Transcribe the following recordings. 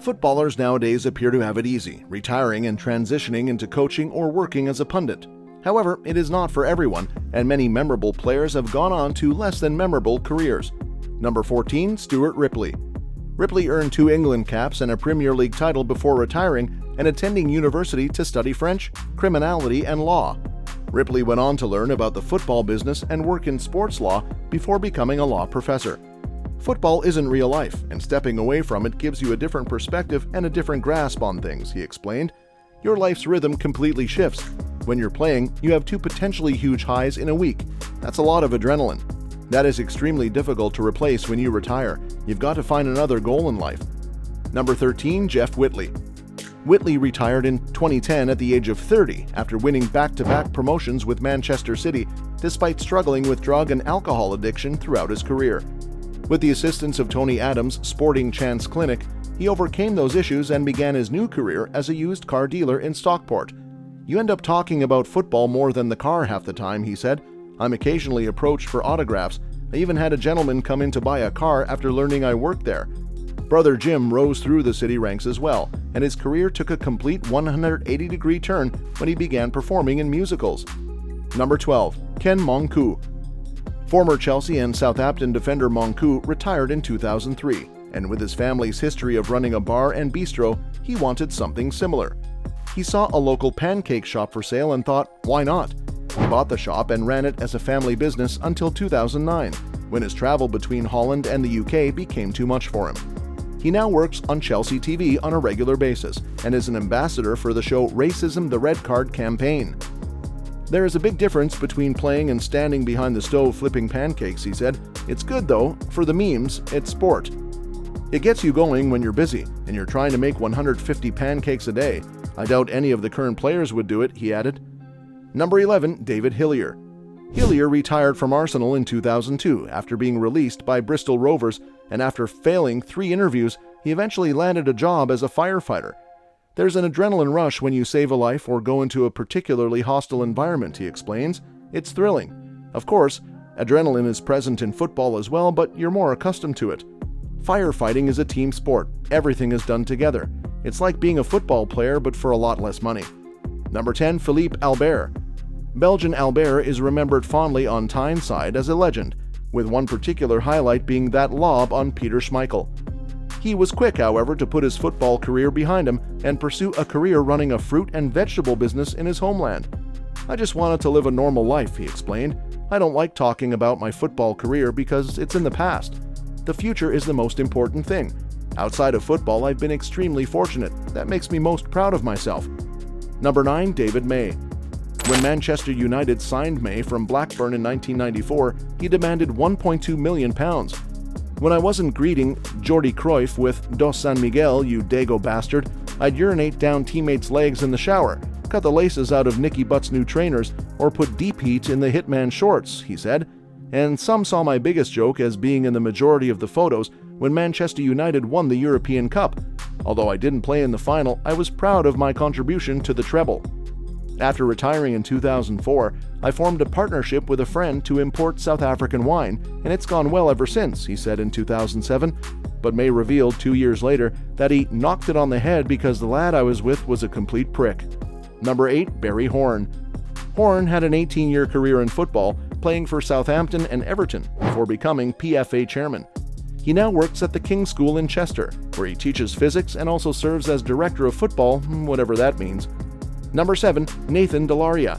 Footballers nowadays appear to have it easy, retiring and transitioning into coaching or working as a pundit. However, it is not for everyone, and many memorable players have gone on to less than memorable careers. Number 14, Stuart Ripley. Ripley earned 2 England caps and a Premier League title before retiring and attending university to study French, criminality, and law. Ripley went on to learn about the football business and work in sports law before becoming a law professor. Football isn't real life, and stepping away from it gives you a different perspective and a different grasp on things, he explained. Your life's rhythm completely shifts. When you're playing, you have 2 potentially huge highs in a week. That's a lot of adrenaline. That is extremely difficult to replace when you retire. You've got to find another goal in life. Number 13, Jeff Whitley. Whitley retired in 2010 at the age of 30 after winning back-to-back promotions with Manchester City, despite struggling with drug and alcohol addiction throughout his career. With the assistance of Tony Adams' Sporting Chance Clinic, he overcame those issues and began his new career as a used car dealer in Stockport. You end up talking about football more than the car half the time, he said. I'm occasionally approached for autographs. I even had a gentleman come in to buy a car after learning I worked there. Brother Jim rose through the city ranks as well, and his career took a complete 180-degree turn when he began performing in musicals. Number 12, Ken Monku. Former Chelsea and Southampton defender Monku retired in 2003, and with his family's history of running a bar and bistro, he wanted something similar. He saw a local pancake shop for sale and thought, why not? He bought the shop and ran it as a family business until 2009, when his travel between Holland and the UK became too much for him. He now works on Chelsea TV on a regular basis and is an ambassador for the show Racism the Red Card campaign. There is a big difference between playing and standing behind the stove flipping pancakes, he said. It's good though, for the memes, it's sport. It gets you going when you're busy and you're trying to make 150 pancakes a day. I doubt any of the current players would do it, he added. Number 11, David Hillier. Hillier retired from Arsenal in 2002 after being released by Bristol Rovers, and after failing 3 interviews, he eventually landed a job as a firefighter. There's an adrenaline rush when you save a life or go into a particularly hostile environment, he explains. It's thrilling. Of course, adrenaline is present in football as well, but you're more accustomed to it. Firefighting is a team sport. Everything is done together. It's like being a football player, but for a lot less money. Number 10, Philippe Albert. Belgian Albert is remembered fondly on Tyneside as a legend, with one particular highlight being that lob on Peter Schmeichel. He was quick, however, to put his football career behind him and pursue a career running a fruit and vegetable business in his homeland. I just wanted to live a normal life, he explained. I don't like talking about my football career because it's in the past. The future is the most important thing. Outside of football, I've been extremely fortunate. That makes me most proud of myself. Number 9, David May. When Manchester United signed May from Blackburn in 1994, he demanded £1.2 million. When I wasn't greeting Jordi Cruyff with "Dos San Miguel, you Dago bastard," I'd urinate down teammates' legs in the shower, cut the laces out of Nicky Butt's new trainers, or put deep heat in the Hitman shorts, he said. And some saw my biggest joke as being in the majority of the photos when Manchester United won the European Cup. Although I didn't play in the final, I was proud of my contribution to the treble. After retiring in 2004, I formed a partnership with a friend to import South African wine, and it's gone well ever since, he said in 2007. But May revealed 2 years later that he knocked it on the head because the lad I was with was a complete prick. Number 8, Barry Horne. Horne had an 18-year career in football, playing for Southampton and Everton before becoming PFA chairman. He now works at the King's School in Chester, where he teaches physics and also serves as director of football, whatever that means. Number 7, Nathan Delaria.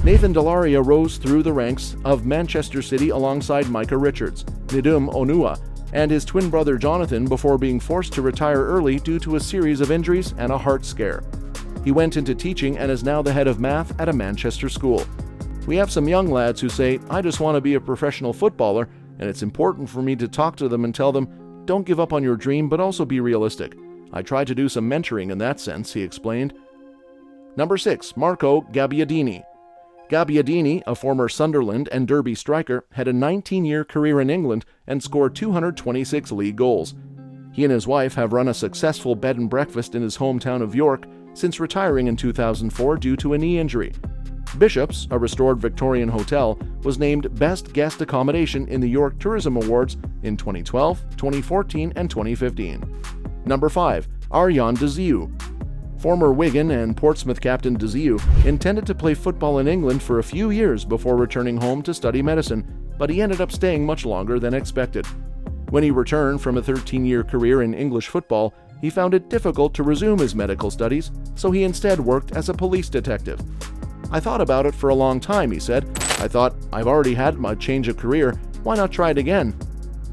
Nathan Delaria rose through the ranks of Manchester City alongside Micah Richards, Nedum Onua, and his twin brother Jonathan before being forced to retire early due to a series of injuries and a heart scare. He went into teaching and is now the head of math at a Manchester school. We have some young lads who say, I just want to be a professional footballer, and it's important for me to talk to them and tell them, don't give up on your dream, but also be realistic. I try to do some mentoring in that sense, he explained. Number 6, Marco Gabbiadini. Gabbiadini, a former Sunderland and Derby striker, had a 19-year career in England and scored 226 league goals. He and his wife have run a successful bed and breakfast in his hometown of York since retiring in 2004 due to a knee injury. Bishop's, a restored Victorian hotel, was named Best Guest Accommodation in the York Tourism Awards in 2012, 2014, and 2015. Number 5. Arjan Deziu. Former Wigan and Portsmouth captain Deziu intended to play football in England for a few years before returning home to study medicine, but he ended up staying much longer than expected. When he returned from a 13-year career in English football, he found it difficult to resume his medical studies, so he instead worked as a police detective. "I thought about it for a long time," he said. "I thought, I've already had my change of career, why not try it again?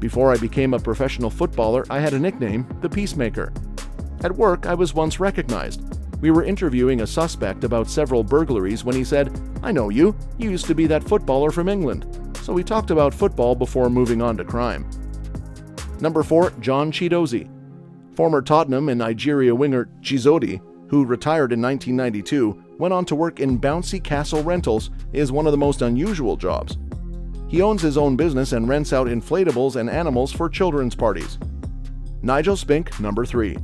Before I became a professional footballer, I had a nickname, the Peacemaker. At work, I was once recognized. We were interviewing a suspect about several burglaries when he said, 'I know you used to be that footballer from England.' So we talked about football before moving on to crime." Number 4. John Chidozie. Former Tottenham and Nigeria winger Chizozie, who retired in 1992, went on to work in bouncy castle rentals, is one of the most unusual jobs. He owns his own business and rents out inflatables and animals for children's parties. Nigel Spink, number 3.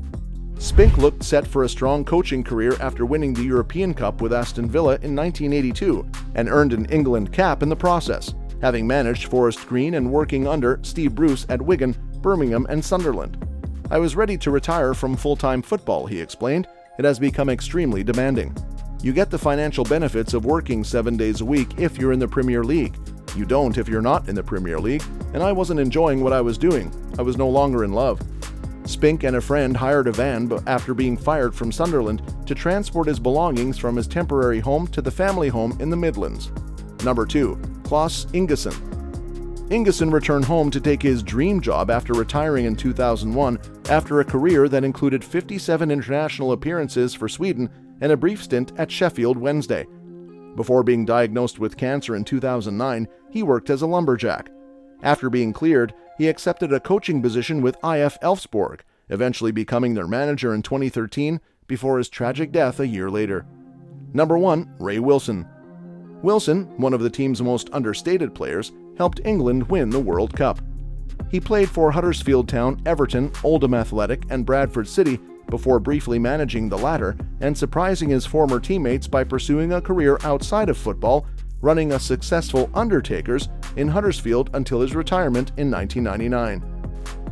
Spink looked set for a strong coaching career after winning the European Cup with Aston Villa in 1982 and earned an England cap in the process, having managed Forest Green and working under Steve Bruce at Wigan, Birmingham and Sunderland. "I was ready to retire from full-time football," he explained. "It has become extremely demanding. You get the financial benefits of working 7 days a week if you're in the Premier League. You don't if you're not in the Premier League, and I wasn't enjoying what I was doing. I was no longer in love." Spink and a friend hired a van after being fired from Sunderland to transport his belongings from his temporary home to the family home in the Midlands. Number 2. Klaus Ingesson. Ingesson returned home to take his dream job after retiring in 2001 after a career that included 57 international appearances for Sweden and a brief stint at Sheffield Wednesday. Before being diagnosed with cancer in 2009, he worked as a lumberjack. After being cleared, he accepted a coaching position with IF Elfsborg, eventually becoming their manager in 2013 before his tragic death a year later. Number 1. Ray Wilson. Wilson, one of the team's most understated players, helped England win the World Cup. He played for Huddersfield Town, Everton, Oldham Athletic, and Bradford City before briefly managing the latter and surprising his former teammates by pursuing a career outside of football, running a successful undertakers in Huddersfield until his retirement in 1999.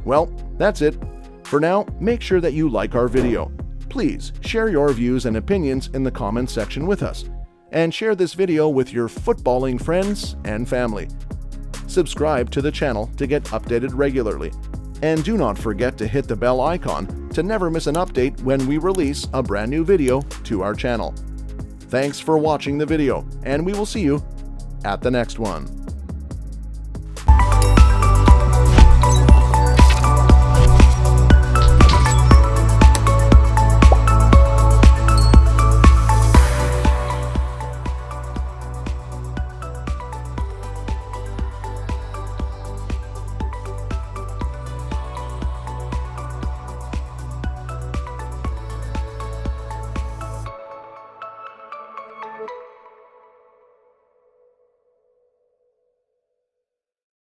Well, that's it. For now, make sure that you like our video. Please share your views and opinions in the comments section with us, and share this video with your footballing friends and family. Subscribe to the channel to get updated regularly, and do not forget to hit the bell icon to never miss an update when we release a brand new video to our channel. Thanks for watching the video, and we will see you at the next one.